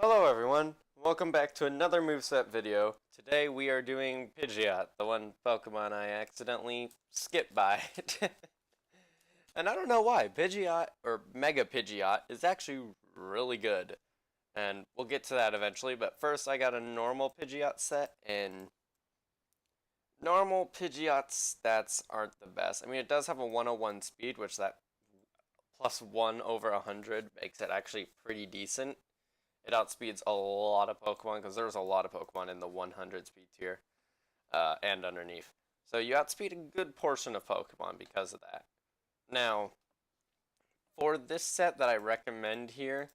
Hello everyone, welcome back to another moveset video. Today we are doing Pidgeot, the one Pokemon I accidentally skipped by. And I don't know why, Pidgeot, or Mega Pidgeot, is actually really good. And we'll get to that eventually, but first I got a normal Pidgeot set, and normal Pidgeot stats aren't the best. I mean, it does have a 101 speed, which that plus 1 over 100 makes it actually pretty decent. It outspeeds a lot of Pokemon because there's a lot of Pokemon in the 100 speed tier and underneath. So you outspeed a good portion of Pokemon because of that. Now, for this set that I recommend here,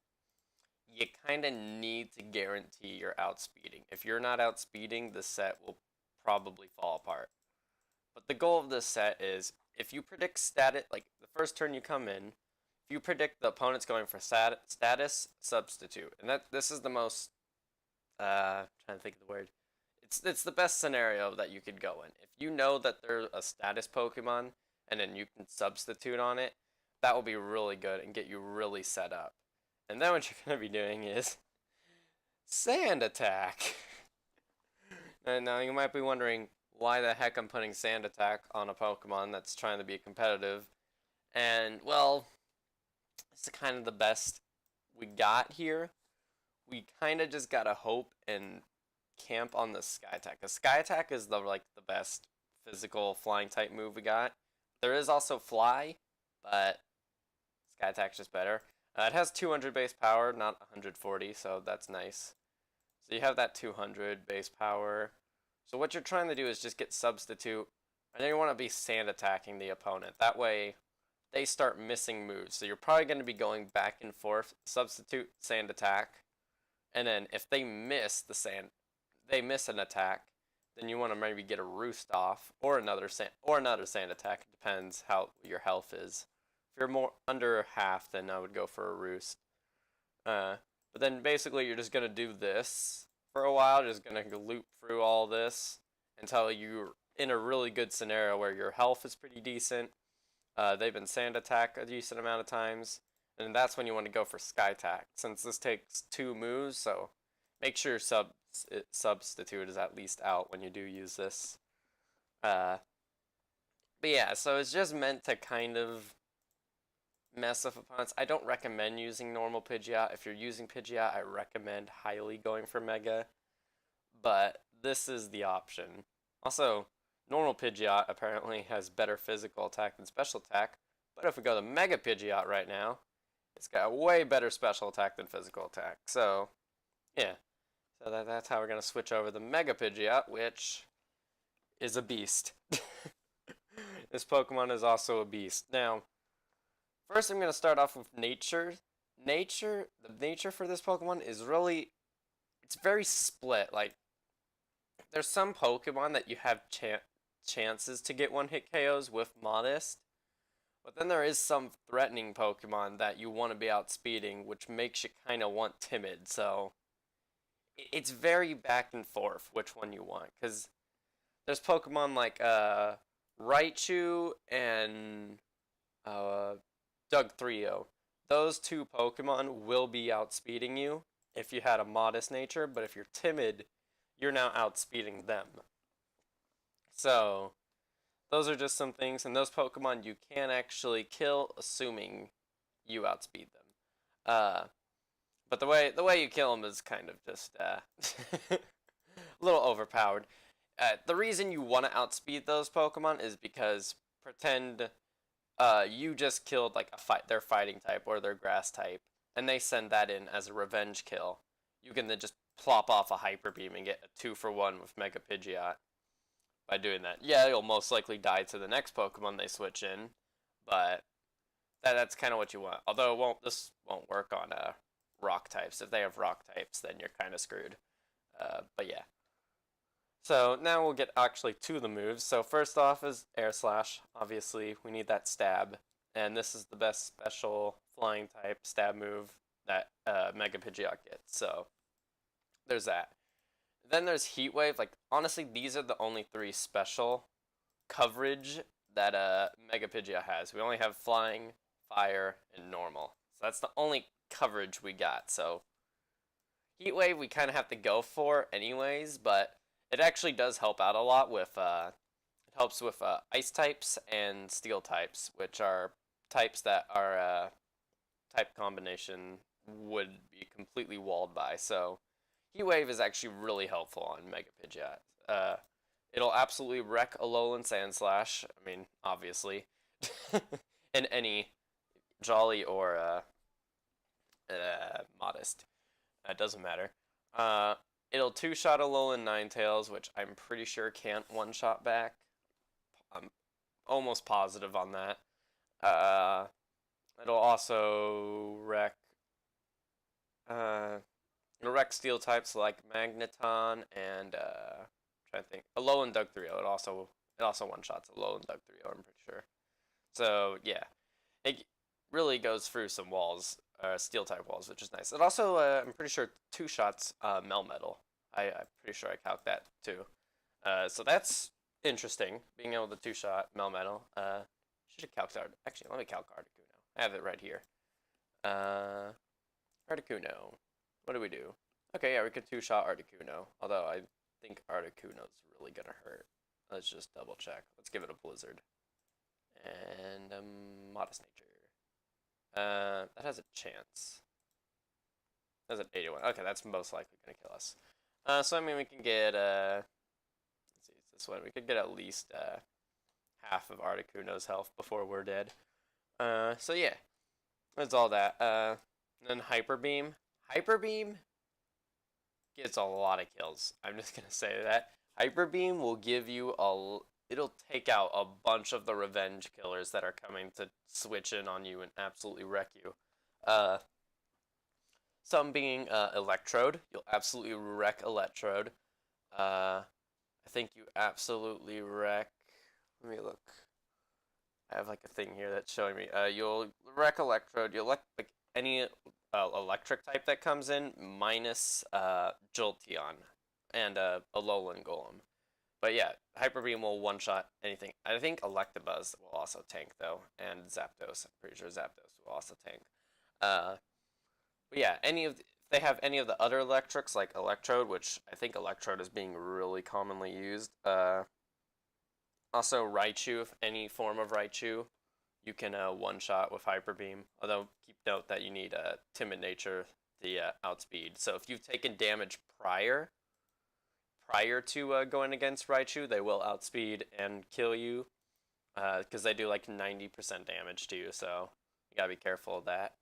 you kind of need to guarantee you're outspeeding. If you're not outspeeding, the set will probably fall apart. But the goal of this set is if you predict status, like the first turn you come in, if you predict the opponent's going for status, substitute. And this is the most, trying to think of the word. It's the best scenario that you could go in. If you know that they're a status Pokemon, and then you can substitute on it, that will be really good and get you really set up. And then what you're going to be doing is Sand Attack. And now you might be wondering why the heck I'm putting Sand Attack on a Pokemon that's trying to be competitive. And, well, it's kind of the best we got here. We kind of just gotta hope and camp on the Sky Attack. Cause Sky Attack is the best physical flying type move we got. There is also Fly, but Sky Attack's just better. It has 200 base power, not 140, so that's nice. So you have that 200 base power. So what you're trying to do is just get substitute, and then you want to be sand attacking the opponent. That way, they start missing moves. So you're probably going to be going back and forth, substitute, sand attack, and then if they miss an attack, then you want to maybe get a roost off or another sand attack. It depends how your health is. If you're more under half, then I would go for a roost. But then basically you're just going to do this for a while, just going to loop through all this until you're in a really good scenario where your health is pretty decent. They've been sand attack a decent amount of times, and that's when you want to go for sky attack. Since this takes 2 moves, so make sure substitute is at least out when you do use this. But yeah, so it's just meant to kind of mess with opponents. I don't recommend using normal Pidgeot. If you're using Pidgeot, I recommend highly going for Mega, but this is the option. Also, normal Pidgeot apparently has better physical attack than special attack, but if we go to Mega Pidgeot right now, it's got way better special attack than physical attack. So, yeah. So that's how we're going to switch over the Mega Pidgeot, which is a beast. This Pokemon is also a beast. Now, first I'm going to start off with nature. The nature for this Pokemon is really, it's very split. Like, there's some Pokemon that you have chances to get one-hit KOs with Modest, but then there is some threatening Pokemon that you want to be outspeeding, which makes you kind of want Timid, so it's very back and forth which one you want, because there's Pokemon like Raichu and Dugtrio. Those 2 Pokemon will be outspeeding you if you had a Modest nature, but if you're Timid, you're now outspeeding them. So, those are just some things, and those Pokemon you can actually kill, assuming you outspeed them. But the way you kill them is kind of just a little overpowered. The reason you want to outspeed those Pokemon is because pretend you just killed like their fighting type or their grass type, and they send that in as a revenge kill. You can then just plop off a Hyper Beam and get a 2-for-1 with Mega Pidgeot by doing that. Yeah, you'll most likely die to the next Pokemon they switch in, but that's kind of what you want. Although this won't work on rock types. If they have rock types, then you're kind of screwed. But yeah. So now we'll get actually to the moves. So first off is Air Slash. Obviously, we need that stab, and this is the best special flying type stab move that Mega Pidgeot gets. So there's that. Then there's Heat Wave. Like, honestly, these are the only 3 special coverage that Mega Pidgeot has. We only have Flying, Fire, and Normal. So that's the only coverage we got. So Heat Wave we kind of have to go for anyways, but it actually does help out a lot with, it helps with Ice types and Steel types, which are types that our type combination would be completely walled by. So Heat Wave is actually really helpful on Mega Pidgeot. It'll absolutely wreck Alolan Sandslash. I mean, obviously, in any Jolly or Modest. It doesn't matter. It'll two-shot Alolan Ninetales, which I'm pretty sure can't one-shot back. I'm almost positive on that. It'll also wreck. It'll wreck Steel types like Magneton and trying to think. Alolan Dugtrio. It also one-shots Alolan Dugtrio. I'm pretty sure. So yeah, it really goes through some walls, Steel type walls, which is nice. It also, I'm pretty sure, two shots Melmetal. I'm pretty sure I calc that too. So that's interesting, being able to two-shot Melmetal. Should have calced Art. Actually, let me calc Articuno. I have it right here. Articuno. What do we do? Okay, yeah, we could two-shot Articuno. Although I think Articuno's really gonna hurt. Let's just double check. Let's give it a Blizzard. And Modest Nature. That has a chance. That's an 81. Okay, that's most likely gonna kill us. So I mean, we can get let's see, it's this one. We could get at least half of Articuno's health before we're dead. So yeah, that's all that. And then Hyper Beam. Hyper Beam gets a lot of kills. I'm just gonna say that. Hyper Beam will give you it'll take out a bunch of the revenge killers that are coming to switch in on you and absolutely wreck you. Some being Electrode. You'll absolutely wreck Electrode. I think you absolutely wreck. Let me look. I have like a thing here that's showing me. You'll wreck Electrode. You'll like any electric type that comes in minus Jolteon and Alolan Golem. But yeah, Hyper Beam will one-shot anything. I think Electabuzz will also tank, though, and Zapdos. I'm pretty sure Zapdos will also tank. But yeah, if they have any of the other electrics, like Electrode, which I think Electrode is being really commonly used. Also, Raichu, if any form of Raichu, you can one-shot with Hyper Beam. Although, keep note that you need Timid Nature to outspeed. So if you've taken damage prior to going against Raichu, they will outspeed and kill you, because they do like 90% damage to you, so you gotta be careful of that.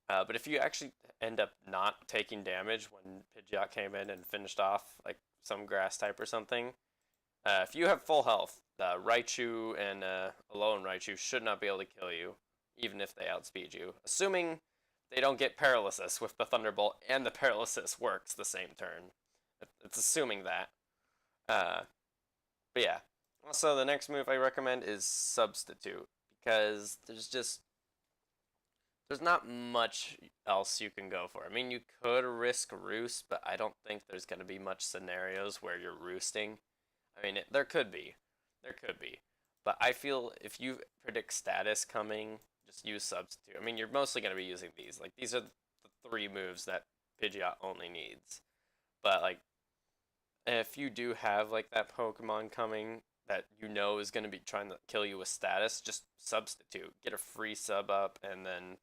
But if you actually end up not taking damage when Pidgeot came in and finished off like some grass type or something, if you have full health, Raichu and Alolan Raichu should not be able to kill you, even if they outspeed you, assuming they don't get Paralysis with the Thunderbolt and the Paralysis works the same turn. It's assuming that. But yeah. Also, the next move I recommend is Substitute, because there's not much else you can go for. I mean, you could risk Roost, but I don't think there's going to be much scenarios where you're roosting. I mean, there could be. But I feel if you predict status coming, just use Substitute. I mean, you're mostly going to be using these. Like, these are the 3 moves that Pidgeot only needs. But, like, if you do have like that Pokemon coming that you know is going to be trying to kill you with status, just Substitute. Get a free sub up, and then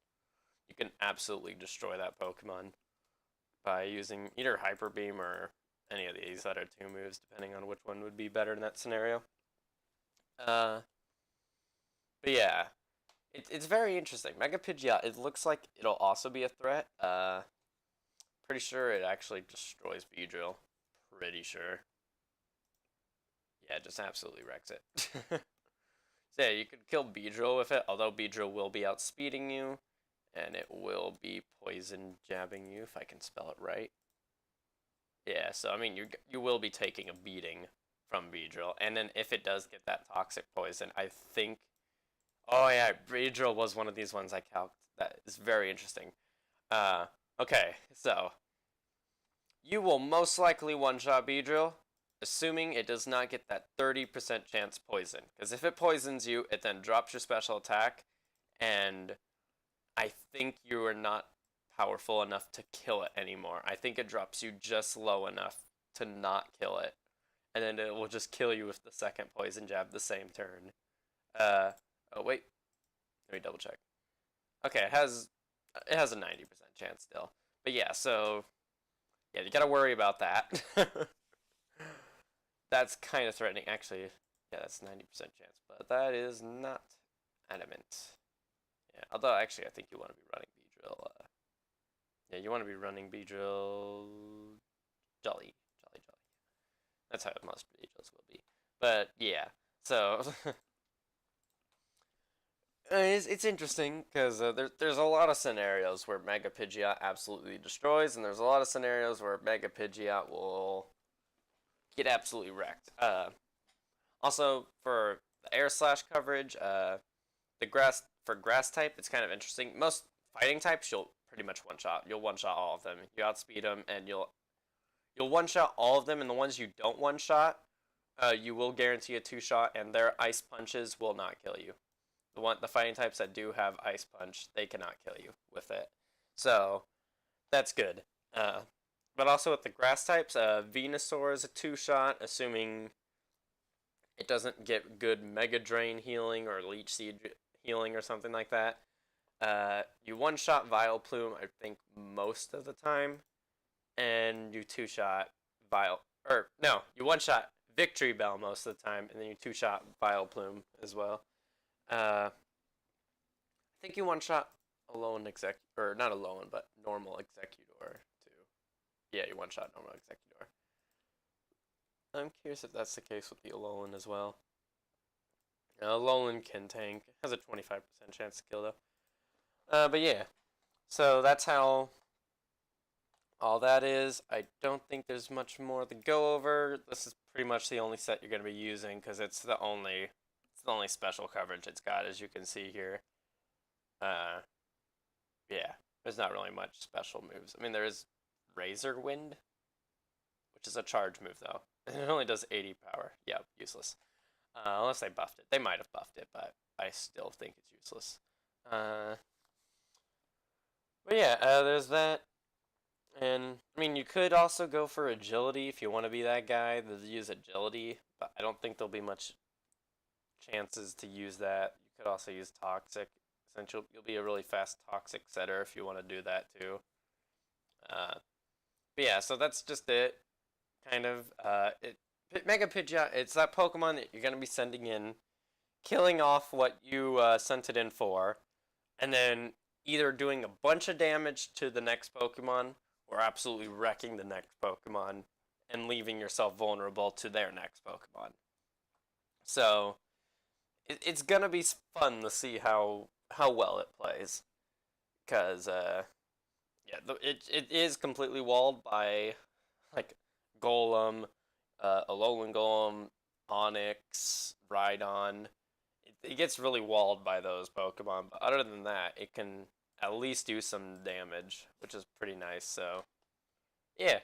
you can absolutely destroy that Pokemon by using either Hyper Beam or any of these other 2 moves, depending on which one would be better in that scenario. But yeah, it's very interesting. Mega Pidgeot, it looks like it'll also be a threat. Pretty sure it actually destroys Beedrill. Pretty sure. Yeah, it just absolutely wrecks it. So yeah, you could kill Beedrill with it, although Beedrill will be outspeeding you, and it will be poison jabbing you, if I can spell it right. Yeah, so I mean, you will be taking a beating from Beedrill, and then if it does get that toxic poison, I think... Oh yeah, Beedrill was one of these ones I calced. That is very interesting. Okay, so... You will most likely one-shot Beedrill, assuming it does not get that 30% chance poison. Because if it poisons you, it then drops your special attack, and I think you are not powerful enough to kill it anymore. I think it drops you just low enough to not kill it, and then it will just kill you with the second poison jab the same turn. Oh wait, let me double check. Okay, it has a 90% chance still. But yeah, so yeah, you gotta worry about that. That's kind of threatening. Actually, yeah, that's 90% chance, but that is not adamant. Yeah, although actually I think you want to be running Beedrill. Yeah, you want to be running Beedrill Jolly. That's how most Beedrills will be. But yeah, so it's interesting because there's a lot of scenarios where Mega Pidgeot absolutely destroys, and there's a lot of scenarios where Mega Pidgeot will get absolutely wrecked. Also, for the air slash coverage, the grass type, it's kind of interesting. Most fighting types, you'll pretty much one shot. You'll one shot all of them. You outspeed them, and you'll one shot all of them. And the ones you don't one shot, you will guarantee a 2-shot, and their ice punches will not kill you. The fighting types that do have ice punch, they cannot kill you with it. So that's good. But also with the grass types, Venusaur is a 2-shot, assuming it doesn't get good Mega Drain healing or Leech Seed healing or something like that. You one-shot Vileplume, I think, most of the time, and you 2-shot you one-shot Victory Bell most of the time, and then you 2-shot Vileplume as well. I think you one-shot or not Alolan, but normal Executor too. Yeah, you one-shot normal Executor. I'm curious if that's the case with the Alolan as well. Alolan can tank. Has a 25% chance to kill though. But yeah, so that's how all that is. I don't think there's much more to go over. This is pretty much the only set you're going to be using because it's the only special coverage it's got, as you can see here. Yeah, there's not really much special moves. I mean, there is Razor Wind, which is a charge move though. It only does 80 power. Yeah, useless. Unless they buffed it. They might have buffed it, but I still think it's useless. But yeah, there's that. And, I mean, you could also go for agility if you want to be that guy that use agility, but I don't think there'll be much chances to use that. You could also use toxic. Essentially, you'll be a really fast toxic setter if you want to do that too. But yeah, so that's just it. Kind of, Mega Pidgeot, it's that Pokemon that you're going to be sending in, killing off what you sent it in for, and then either doing a bunch of damage to the next Pokemon, or absolutely wrecking the next Pokemon, and leaving yourself vulnerable to their next Pokemon. So, it's going to be fun to see how well it plays. Because, yeah, it is completely walled by, like, Golem, Alolan Golem, Onix, Rhydon. It gets really walled by those Pokemon, but other than that, it can at least do some damage, which is pretty nice, so yeah.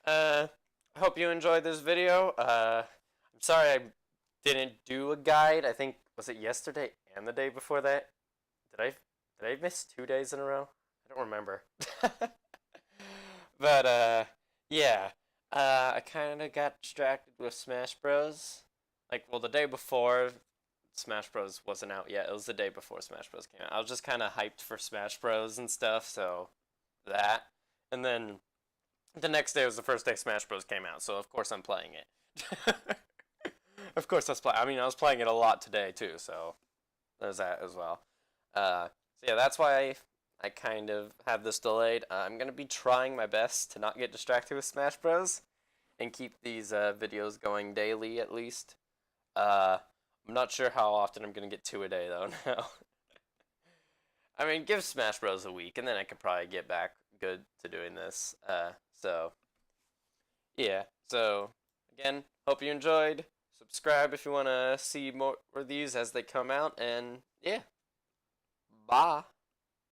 I hope you enjoyed this video. I'm sorry I didn't do a guide. I think, was it yesterday and the day before that? Did I miss 2 days in a row? I don't remember. But, yeah. I kind of got distracted with Smash Bros. Like, well, the day before Smash Bros. Wasn't out yet. It was the day before Smash Bros. Came out. I was just kind of hyped for Smash Bros. And stuff, so that. And then the next day was the first day Smash Bros. Came out, so of course I'm playing it. Of course I was playing. I mean, I was playing it a lot today too, so there's that as well. So yeah, that's why I kind of have this delayed. I'm gonna be trying my best to not get distracted with Smash Bros. And keep these videos going daily at least. I'm not sure how often I'm gonna get 2 a day though now. I mean, give Smash Bros. A week, and then I could probably get back good to doing this. So yeah. So again, hope you enjoyed. Subscribe if you want to see more of these as they come out, and yeah. Bye.